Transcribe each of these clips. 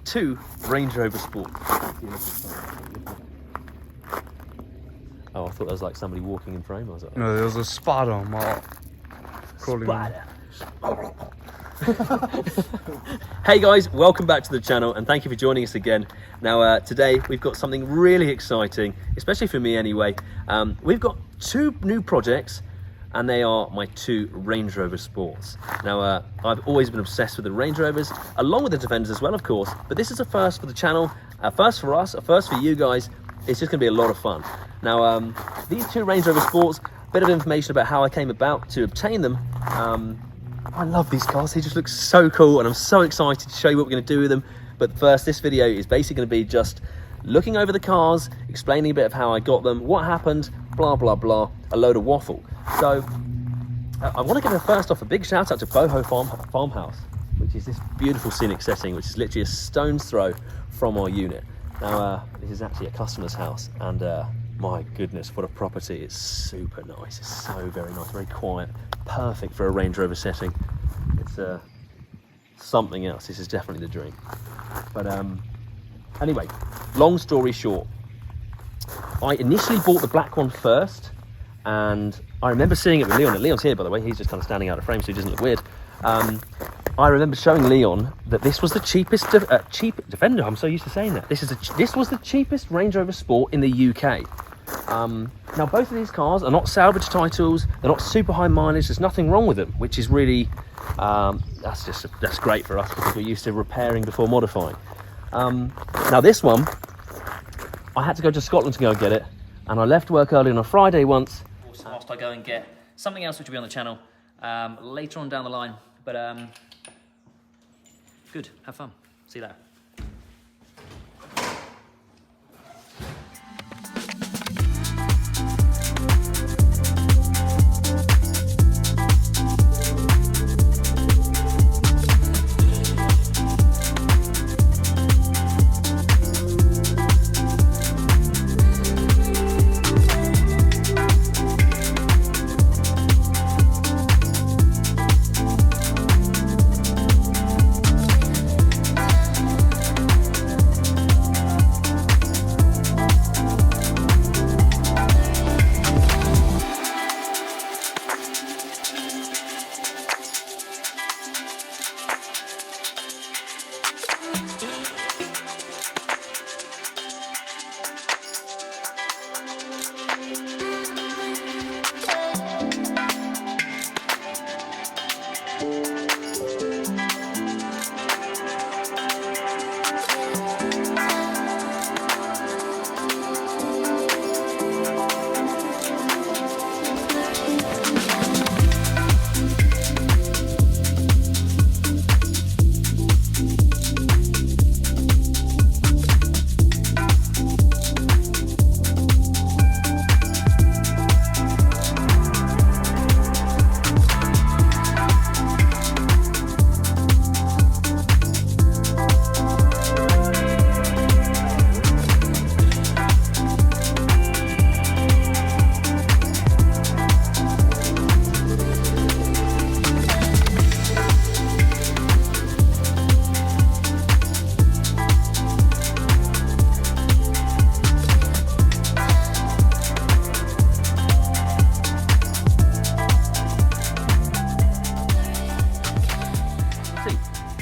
Two Range Rover Sport. Oh, I thought that was like somebody walking in frame. I was like, No, there was a spider on my spider. Hey guys, welcome back to the channel and thank you for joining us again. Now today we've got something really exciting, especially for me anyway. We've got two new projects and they are my two Range Rover Sports. Now I've always been obsessed with the Range Rovers, along with the Defenders as well of course, but this is a first for the channel, a first for us, a first for you guys. It's just going to be a lot of fun. Now these two Range Rover Sports, a bit of information about how I came about to obtain them. I love these cars, they just look so cool and I'm so excited to show you what we're going to do with them. But first, this video is basically going to be just looking over the cars, explaining a bit of how I got them, what happened, blah blah blah, a load of waffle. So I want to give first off a big shout out to Boho Farmhouse, which is this beautiful scenic setting which is literally a stone's throw from our unit. Now this is actually a customer's house and my goodness, what a property. It's super nice, it's so very nice, very quiet, perfect for a Range Rover setting. It's something else, this is definitely the dream. But anyway, long story short, I initially bought the black one first and I remember seeing it with Leon, and Leon's here by the way, he's just kind of standing out of frame so he doesn't look weird. I remember showing Leon that this was the cheapest Defender. I'm so used to saying that. This was the cheapest Range Rover Sport in the UK. Now both of these cars are not salvage titles. They're not super high mileage. There's nothing wrong with them, which is really that's great for us because we're used to repairing before modifying. Now this one, I had to go to Scotland to go and get it, and I left work early on a Friday once. Whilst I go and get something else which will be on the channel later on down the line. But good, have fun. See you later.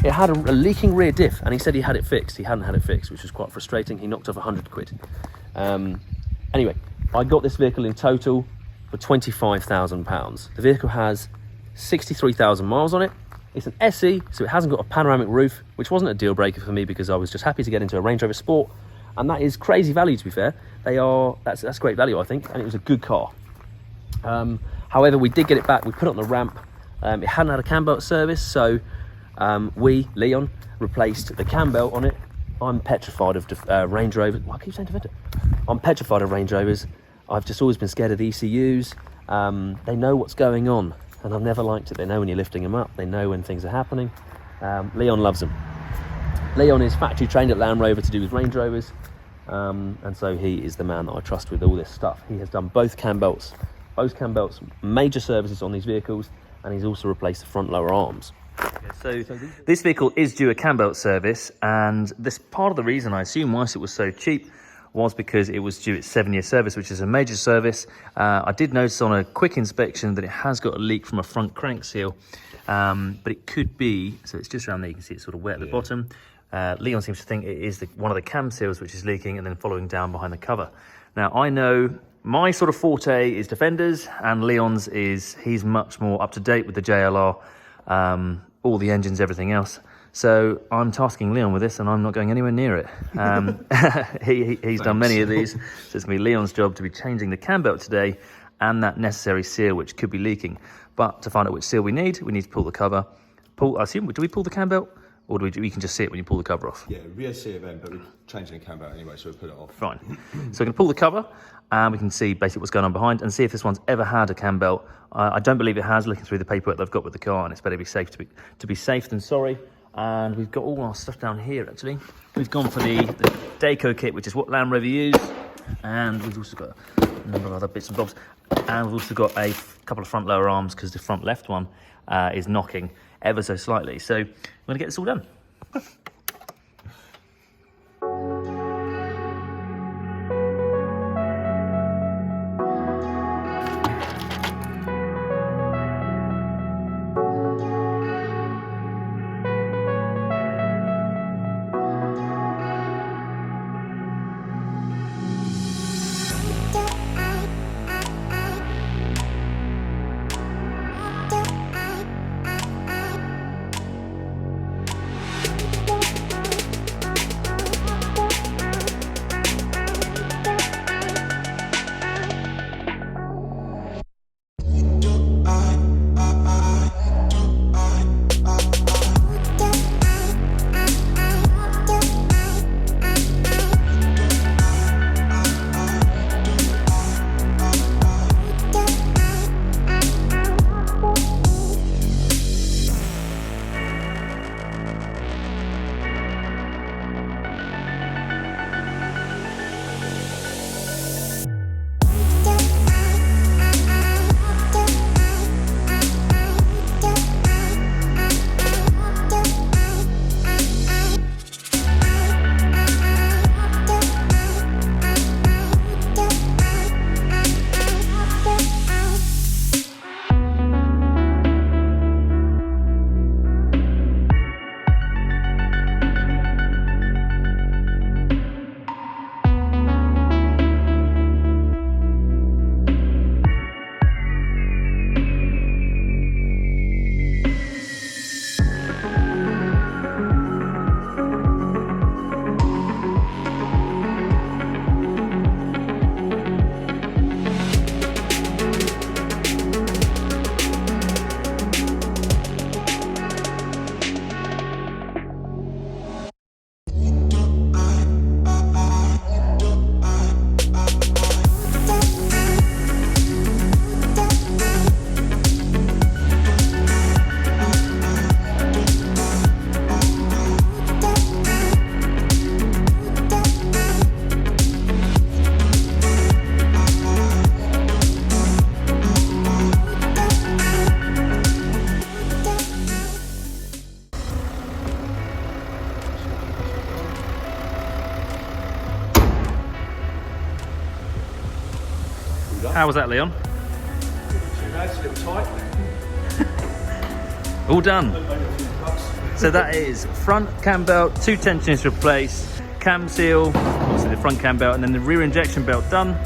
It had a leaking rear diff and he said he had it fixed. He hadn't had it fixed, which was quite frustrating. He knocked off 100 quid. Anyway, I got this vehicle in total for £25,000. The vehicle has 63,000 miles on it. It's an SE, so it hasn't got a panoramic roof, which wasn't a deal breaker for me because I was just happy to get into a Range Rover Sport. And that is crazy value, to be fair. That's great value, I think, and it was a good car. However, we did get it back. We put it on the ramp. It hadn't had a cam belt service, so Leon, replaced the cam belt on it. I'm petrified of Range Rovers. Well, I keep saying Defender. I'm petrified of Range Rovers. I've just always been scared of the ECUs. They know what's going on, and I've never liked it. They know when you're lifting them up. They know when things are happening. Leon loves them. Leon is factory trained at Land Rover to do with Range Rovers, and so he is the man that I trust with all this stuff. He has done both cam belts, major services on these vehicles, and he's also replaced the front lower arms. So this vehicle is due a cam belt service, and this part of the reason I assume whilst it was so cheap was because it was due its 7-year service, which is a major service. I did notice on a quick inspection that it has got a leak from a front crank seal, but it could be, so it's just around there, you can see it's sort of wet at the bottom. Leon seems to think it is one of the cam seals which is leaking and then following down behind the cover. Now I know my sort of forte is Defenders, and Leon's he's much more up to date with the JLR, all the engines, everything else. So I'm tasking Leon with this, and I'm not going anywhere near it. He's done many of these, so it's going to be Leon's job to be changing the cam belt today and that necessary seal which could be leaking. But to find out which seal we need to pull the cover. I assume, do we pull the cam belt? Or you can just see it when you pull the cover off? Yeah, rear seat event, but we're changing the cam belt anyway, so we'll put it off. Fine. So we can pull the cover, and we can see basically what's going on behind and see if this one's ever had a cam belt. I don't believe it has, looking through the paperwork they've got with the car, and it's better to be safe than sorry. And we've got all our stuff down here, actually. We've gone for the Deco kit, which is what Land Rover used. And we've also got a number of other bits and bobs. And we've also got a couple of front lower arms, because the front left one is knocking ever so slightly. So we're going to get this all done. How was that, Leon? That's a little tight. All done. So that is front cam belt, 2 tensioners replaced, cam seal, obviously the front cam belt, and then the rear injection belt done.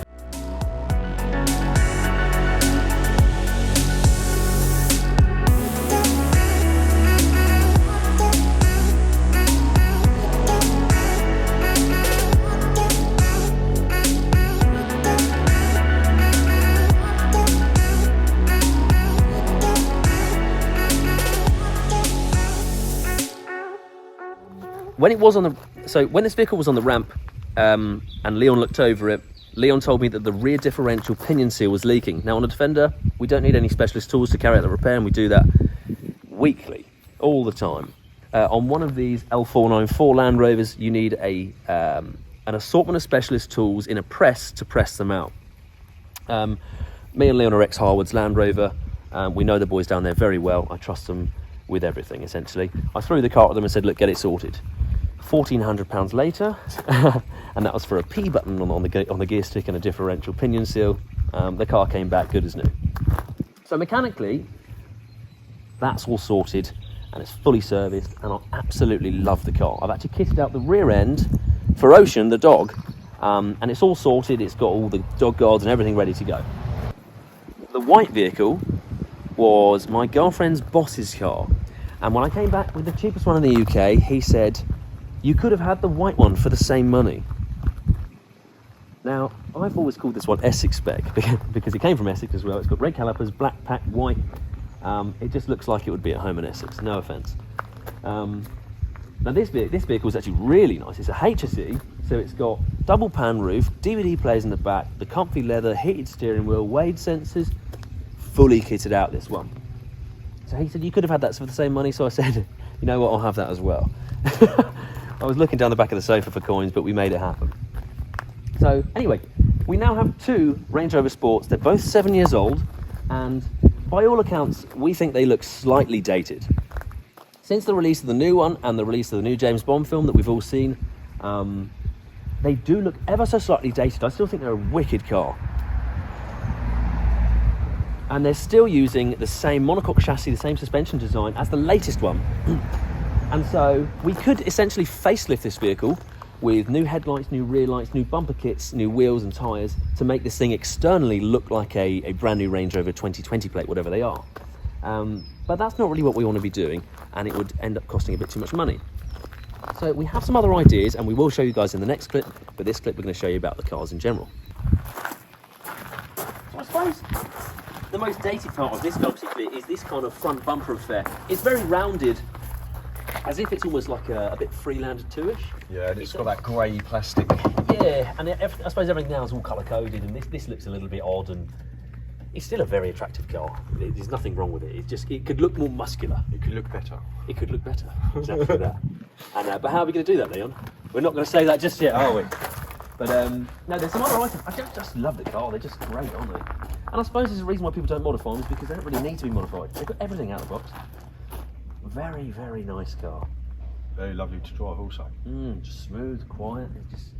When this vehicle was on the ramp, and Leon looked over it, Leon told me that the rear differential pinion seal was leaking. Now on a Defender, we don't need any specialist tools to carry out the repair, and we do that weekly, all the time. On one of these L494 Land Rovers, you need an assortment of specialist tools in a press to press them out. Me and Leon are ex-Harwood's Land Rover. We know the boys down there very well. I trust them with everything, essentially. I threw the car at them and said, look, get it sorted. £1,400 later, and that was for a P button on the gear stick and a differential pinion seal. The car came back good as new. So mechanically, that's all sorted and it's fully serviced, and I absolutely love the car. I've actually kitted out the rear end for Ocean, the dog, and it's all sorted. It's got all the dog guards and everything ready to go. The white vehicle was my girlfriend's boss's car, and when I came back with the cheapest one in the UK, he said, you could have had the white one for the same money. Now, I've always called this one Essex spec because it came from Essex as well. It's got red calipers, black pack, white. It just looks like it would be at home in Essex, no offence. Now this vehicle is actually really nice. It's a HSE, so it's got double pan roof, DVD players in the back, the comfy leather, heated steering wheel, Wade sensors, fully kitted out, this one. So he said, you could have had that for the same money, so I said, you know what, I'll have that as well. I was looking down the back of the sofa for coins, but we made it happen. So anyway, we now have 2 Range Rover Sports. They're both 7 years old, and by all accounts, we think they look slightly dated. Since the release of the new one and the release of the new James Bond film that we've all seen, they do look ever so slightly dated. I still think they're a wicked car. And they're still using the same monocoque chassis, the same suspension design as the latest one. And so we could essentially facelift this vehicle with new headlights, new rear lights, new bumper kits, new wheels and tyres to make this thing externally look like a brand new Range Rover 2020 plate, whatever they are. But that's not really what we want to be doing, and it would end up costing a bit too much money. So we have some other ideas, and we will show you guys in the next clip, but this clip we're going to show you about the cars in general. So I suppose the most dated part of this car particularly is this kind of front bumper affair. It's very rounded, as if it's almost like a bit Freelander 2-ish. Yeah, and it's got that grey plastic. Yeah, and I suppose everything now is all colour-coded, and this looks a little bit odd, and it's still a very attractive car. There's nothing wrong with it. It could look more muscular. It could look better. It could look better, exactly that. And, but how are we going to do that, Leon? We're not going to say that just yet, are we? But no, there's some other items. I just love the car. They're just great, aren't they? And I suppose there's a reason why people don't modify them is because they don't really need to be modified. They've got everything out of the box. Very, very nice car. Very lovely to drive also. Just smooth, quiet. It's just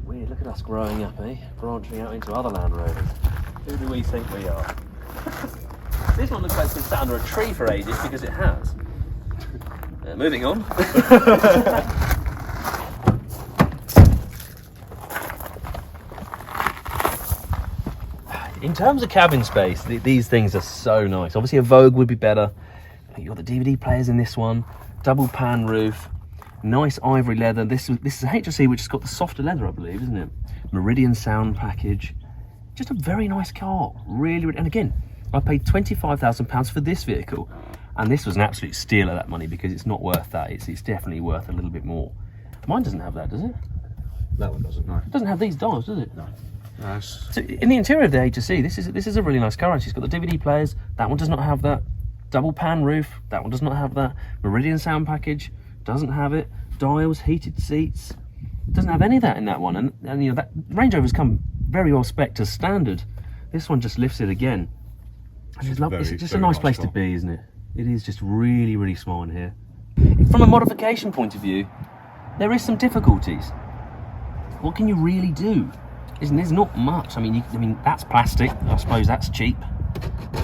weird. Look at us growing up, eh? Branching out into other Land Rovers. Who do we think we are? This one looks like it's been sat under a tree for ages, because it has. Moving on. In terms of cabin space, these things are so nice. Obviously a Vogue would be better. You've got the DVD players in this one, double pan roof, nice ivory leather. This is a HSE which has got the softer leather, I believe, isn't it? Meridian sound package. Just a very nice car, really, and again, I paid £25,000 for this vehicle, and this was an absolute steal of that money because it's not worth that. It's definitely worth a little bit more. Mine doesn't have that, does it? That one doesn't, no. It doesn't have these dials, does it? No. Nice. So in the interior of the HSE, this is a really nice car. Actually, it's got the DVD players. That one does not have that. Double pan roof. That one does not have that. Meridian sound package doesn't have it. Dials, heated seats. Doesn't have any of that in that one. And you know that Range Rovers come very well spec'd as standard. This one just lifts it again. It's just a nice place to be, isn't it? It is just really, really small in here. From a modification point of view, there is some difficulties. What can you really do? There's not much. I mean, that's plastic. I suppose that's cheap.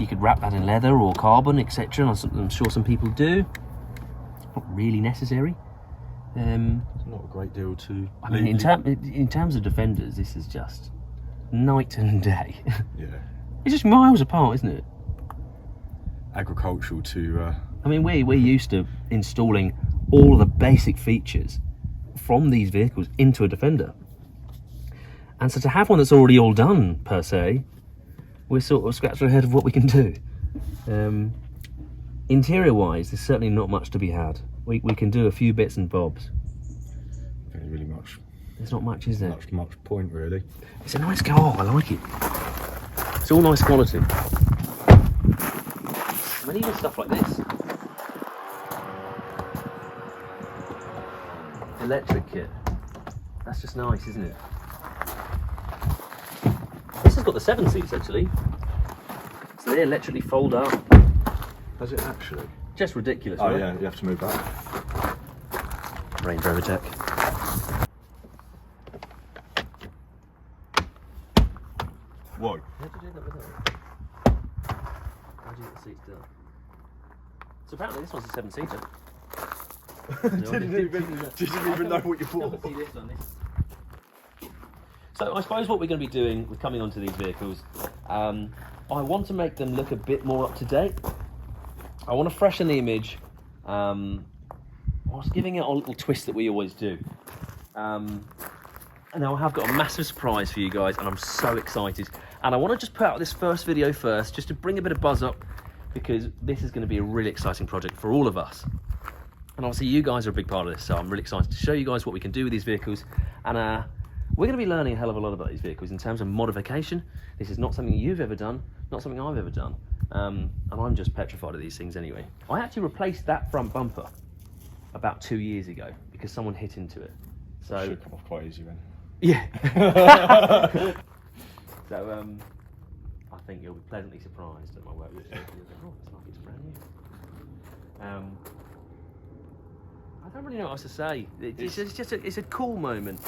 You could wrap that in leather or carbon, etc. I'm sure some people do. It's not really necessary. It's not a great deal to. I mean, in terms of Defenders, this is just night and day. Yeah. It's just miles apart, isn't it? Agricultural to. I mean, we're used to installing all of the basic features from these vehicles into a Defender. And so to have one that's already all done, per se, we're sort of scratching ahead of what we can do. Interior-wise, there's certainly not much to be had. We can do a few bits and bobs. Not really much. There's not much, is there? Much point, really. It's a nice car, I like it. It's all nice quality. I mean, even stuff like this. Electric kit. That's just nice, isn't it? This has got the 7 seats, actually. So they electrically fold up. Does it actually? Just ridiculous, Oh right? yeah, you have to move that. Range Rover tech. Whoa. How do you do that with that? How do you get the seats down? So apparently this one's a 7-seater. Didn't even know what you bought. So I suppose what we're going to be doing with coming onto these vehicles, I want to make them look a bit more up to date. I want to freshen the image, whilst giving it a little twist that we always do. And now I have got a massive surprise for you guys, and I'm so excited. And I want to just put out this first video first, just to bring a bit of buzz up, because this is going to be a really exciting project for all of us. And obviously you guys are a big part of this, so I'm really excited to show you guys what we can do with these vehicles. And we're going to be learning a hell of a lot about these vehicles in terms of modification. This is not something you've ever done, not something I've ever done. And I'm just petrified of these things anyway. I actually replaced that front bumper about 2 years ago because someone hit into it. So Should come off quite easy then. yeah. So I think you'll be pleasantly surprised at my work with this. Oh, it's like it's brand new. I don't really know what else to say. It's just it's a cool moment.